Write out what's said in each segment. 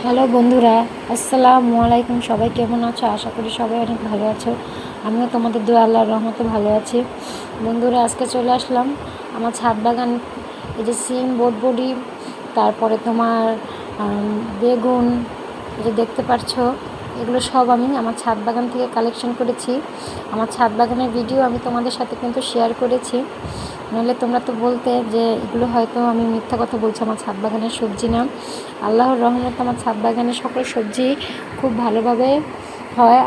Hello বন্ধুরা, আসসালামু আলাইকুম। সবাই কেমন আছো? আশা করি সবাই অনেক ভালো আছো। আমিও তোমাদের দোয়া আল্লাহর রহমতে ভালো আছি। বন্ধুরা, আজকে চলে আসলাম আমার ছাদ বাগান। এই যে সিম, বরবটি, তারপরে তোমার বেগুন, এই যে দেখতে পাচ্ছো, এগুলো সব আমি আমার ছাদ বাগান থেকে কালেকশন করেছি। আমার ছাদ বাগানের ভিডিও আমি তোমাদের সাথে কিন্তু শেয়ার করেছি। নাহলে তোমরা তো বলতে যে এগুলো হয়তো আমি মিথ্যা কথা বলছি। আমার ছাদ বাগানের সবজি না, আল্লাহর রহমতে আমার ছাদ বাগানের সকল সবজি খুব ভালোভাবে হয়।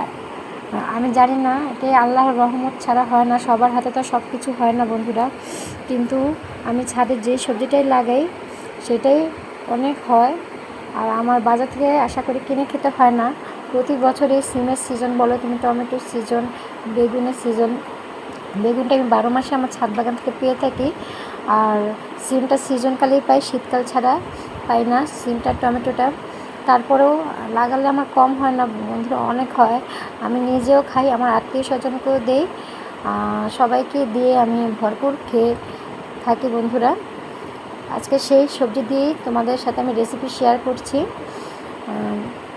আমি জানি না, এটাই আল্লাহর রহমত ছাড়া হয় না। সবার হাতে তো সব কিছু হয় না বন্ধুরা, কিন্তু আমি ছাদে যে সবজিটাই লাগাই সেটাই অনেক হয়। আর আমার বাজার থেকে আশা করি কিনে খেতে হয় না। প্রতি বছরই সিমের সিজন বলো, তুমি টমেটোর সিজন, বেগুনের সিজন, বেগুনটা আমি 12 মাসে আমার ছাদ বাগান থেকে পেয়ে থাকি। আর সিমটা সিজনকালেই পাই, শীতকাল ছাড়া পাই না সিমটা, টমেটোটা। তারপরেও লাগালে আমার কম হয় না বন্ধুরা, অনেক হয়। আমি নিজেও খাই, আমার আত্মীয় স্বজনকেও দেই, সবাইকে দিয়ে আমি ভরপুর খেয়ে থাকি বন্ধুরা। আজকে সেই সবজি দিয়েই তোমাদের সাথে আমি রেসিপি শেয়ার করছি।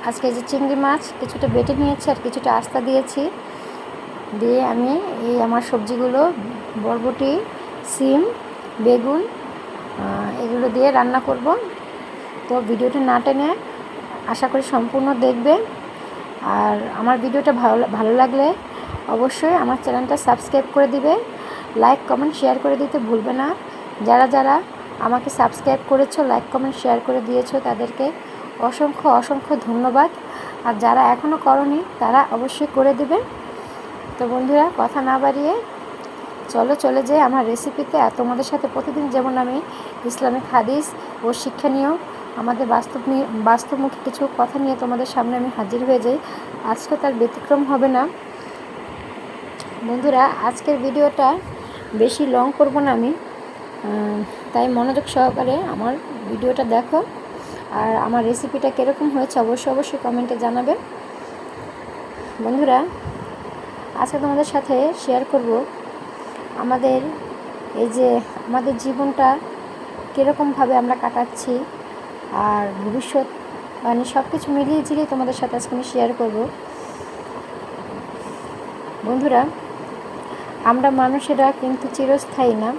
আজকে যে চিংড়ি মাছ কিছুটা বেটে নিয়েছি আর কিছুটা আস্তা দিয়েছি, দিয়ে আমি এই আমার সবজিগুলো বরবটি, সিম, বেগুন, এগুলো দিয়ে রান্না করব। তো ভিডিওটা না টেনে আশা করি সম্পূর্ণ দেখবে। আর আমার ভিডিওটা ভালো লাগলে অবশ্যই আমার চ্যানেলটা সাবস্ক্রাইব করে দিবে, লাইক কমেন্ট শেয়ার করে দিতে ভুলবে না। যারা যারা আমাকে সাবস্ক্রাইব করেছো, লাইক কমেন্ট শেয়ার করে দিয়েছো, তাদেরকে অসংখ্য অসংখ্য ধন্যবাদ। আর যারা এখনও করনি তারা অবশ্যই করে দেবে। তো বন্ধুরা, কথা না বাড়িয়ে চলে যাই আমার রেসিপিতে। আর তোমাদের সাথে প্রতিদিন যেমন আমি ইসলামিক হাদিস ও শিক্ষণীয় আমাদের বাস্তবমুখী কিছু কথা নিয়ে তোমাদের সামনে আমি হাজির হয়ে যাই, আজকে তার ব্যতিক্রম হবে না বন্ধুরা। আজকের ভিডিওটা বেশি লং করব না আমি, তাই মনোযোগ সহকারে আমার ভিডিওটা দেখো। আর আমার রেসিপিটা কীরকম হয়েছে অবশ্যই কমেন্টে জানাবে বন্ধুরা। আজকে তোমাদের সাথে শেয়ার করব আমাদের এই যে আমাদের জীবনটা কীরকমভাবে আমরা কাটাচ্ছি, আর ভবিষ্যৎ মানে সব কিছু মিলিয়ে ঝিলিয়ে তোমাদের সাথে আজকে আমি শেয়ার করব বন্ধুরা। আমরা মানুষেরা কিন্তু চিরস্থায়ী না,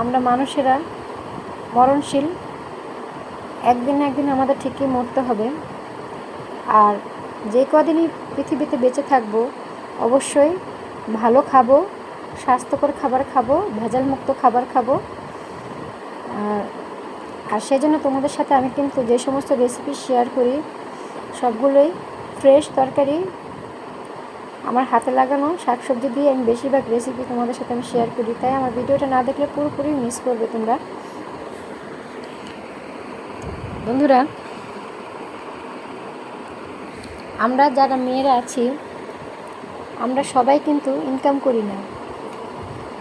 আমরা মানুষেরা মরণশীল। একদিন আমাদের ঠিকই মরতে হবে। আর যে কদিনই পৃথিবীতে বেঁচে থাকবো অবশ্যই ভালো খাবো, স্বাস্থ্যকর খাবার খাবো, ভেজালমুক্ত খাবার খাবো। আর সেই জন্য তোমাদের সাথে আমি কিন্তু যে সমস্ত রেসিপি শেয়ার করি সবগুলোই ফ্রেশ তরকারি, আমার হাতে লাগানো শাকসবজি দিয়ে আমি বেশিরভাগ রেসিপি তোমাদের সাথে আমি শেয়ার করি। তাই আমার ভিডিওটা না দেখলে পুরোপুরি মিস করবে তোমরা বন্ধুরা। আমরা যারা মেয়েরা আছি আমরা সবাই কিন্তু ইনকাম করি না।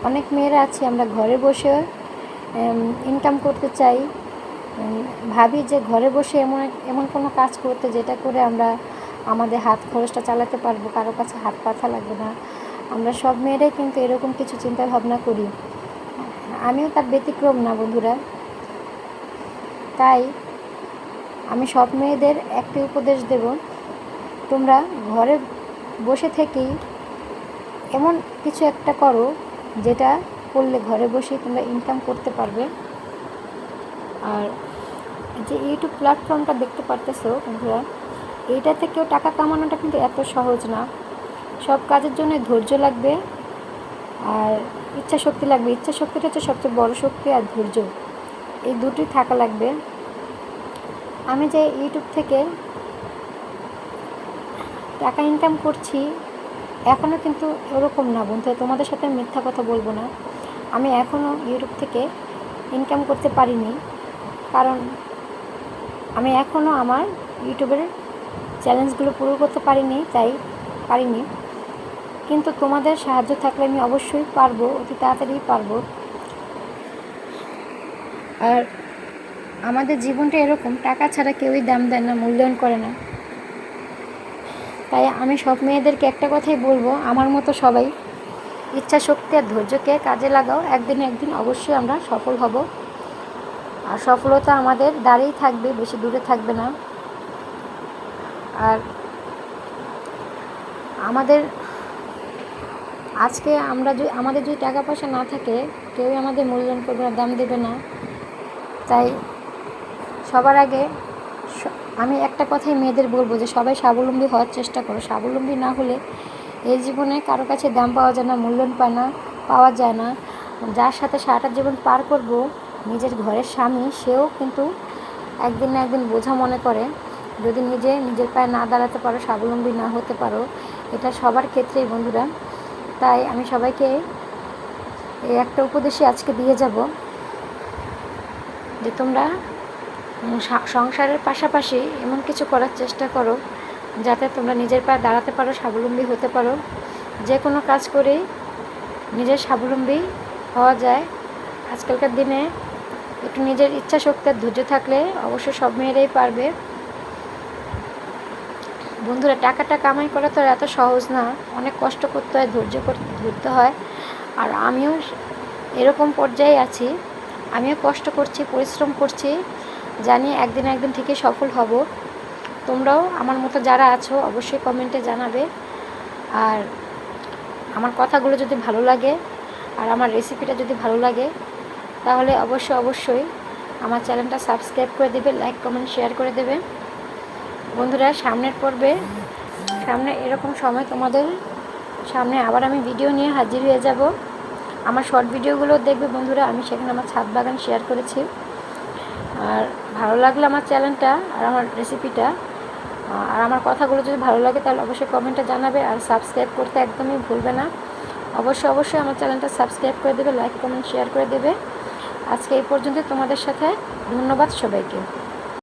অনেক মেয়েরা আছি আমরা ঘরে বসে ইনকাম করতে চাই, ভাবি যে ঘরে বসে এমন কোনো কাজ করতে যেটা করে আমরা আমাদের হাত খরচটা চালাতে পারবো, কারো কাছে হাত পাতা লাগবে না। আমরা সব মেয়েরাই কিন্তু এরকম কিছু চিন্তা ভাবনা করি, আমিও তার ব্যতিক্রম না বন্ধুরা। তাই আমি সব মেয়েদের একটি উপদেশ দেব, তোমরা ঘরে বসে থেকেই এমন কিছু একটা করো যেটা করলে ঘরে বসেই তোমরা ইনকাম করতে পারবে। আর যে ইউটিউব প্ল্যাটফর্মটা দেখতে পারতেছো বন্ধুরা, এইটা থেকেও টাকা কামানোটা কিন্তু এত সহজ না। সব কাজের জন্য ধৈর্য লাগবে আর ইচ্ছা শক্তি লাগবে। ইচ্ছা শক্তিটা হচ্ছে সবচেয়ে বড় শক্তি, আর ধৈর্য, এই দুটোই থাকা লাগবে। আমি যে ইউটিউব থেকে টাকা ইনকাম করছি এখনও কিন্তু ওরকম না বন্ধুরা, তোমাদের সাথে মিথ্যা কথা বলবো না। আমি এখনও ইউটিউব থেকে ইনকাম করতে পারিনি, কারণ আমি এখনও আমার ইউটিউবের চ্যালেঞ্জগুলো পুরো করতে পারিনি, তাই পারিনি। কিন্তু তোমাদের সাহায্য থাকলে আমি অবশ্যই পারবো, অতি তাড়াতাড়ি পারবো। আর আমাদের জীবনটা এরকম, টাকা ছাড়া কেউই দাম দেয় না, মূল্যায়ন করে না। তাই আমি সব মেয়েদেরকে একটা কথাই বলবো, আমার মতো সবাই ইচ্ছা শক্তি আর ধৈর্যকে কাজে লাগাও। একদিন অবশ্যই আমরা সফল হব, আর সফলতা আমাদের দাঁড়িয়েই থাকবে, বেশি দূরে থাকবে না। আর আজকে আমাদের যদি টাকা পয়সা না থাকে, কেউই আমাদের মূল্যায়ন করবে না, দাম দেবে না। তাই সবার আগে আমি একটা কথাই মেয়েদের বলবো যে সবাই স্বাবলম্বী হওয়ার চেষ্টা করো। স্বাবলম্বী না হলে এই জীবনে কারো কাছে দাম পাওয়া যায় না, মূল্যায়ন পাওয়া যায় না। যার সাথে সারাটা জীবন পার করব, নিজের ঘরের স্বামী, সেও কিন্তু একদিন না একদিন বোঝা মনে করে যদি নিজের পায়ে না দাঁড়াতে পারো, স্বাবলম্বী না হতে পারো। এটা সবার ক্ষেত্রেই বন্ধুরা। তাই আমি সবাইকে এই একটা উপদেশই আজকে দিয়ে যাব যে তোমরা সংসারের পাশাপাশি এমন কিছু করার চেষ্টা করো যাতে তোমরা নিজের পায়ে দাঁড়াতে পারো, স্বাবলম্বী হতে পারো। যে কোনো কাজ করেই নিজের স্বাবলম্বী হওয়া যায়। আজকালকার দিনে একটু নিজের ইচ্ছা শক্তি আর ধৈর্য থাকলে অবশ্যই সব মেয়েরাই পারবে। বন্ধুরা, টাকাটা কামাই করা তো আর এত সহজ না, অনেক কষ্ট করতে হয়, ধরতে হয়। আর আমিও এরকম পর্যায়ে আছি, আমিও কষ্ট করছি, পরিশ্রম করছি, জানি একদিন না একদিন ঠিকই সফল হব। তোমরাও আমার মতো যারা আছো অবশ্যই কমেন্টে জানাবে। আর আমার কথাগুলো যদি ভালো লাগে আর আমার রেসিপিটা যদি ভালো লাগে, তাহলে অবশ্যই আমার চ্যানেলটা সাবস্ক্রাইব করে দেবে, লাইক কমেন্ট শেয়ার করে দেবে। বন্ধুরা, সামনে এরকম সময় তোমাদের সামনে আবার আমি ভিডিও নিয়ে হাজির হয়ে যাব। আমার শর্ট ভিডিওগুলো দেখবে বন্ধুরা, আমি সেখানে আমার ছাদ বাগান শেয়ার করেছি। আর ভালো লাগলে আমার চ্যানেলটা আর আমার রেসিপিটা আর আমার কথাগুলো যদি ভালো লাগে, তাহলে অবশ্যই কমেন্টে জানাবে। আর সাবস্ক্রাইব করতে একদমই ভুলবে না। অবশ্যই আমার চ্যানেলটা সাবস্ক্রাইব করে দেবে, লাইক কমেন্ট শেয়ার করে দেবে। আজকে এই পর্যন্ত তোমাদের সাথে। ধন্যবাদ সবাইকে।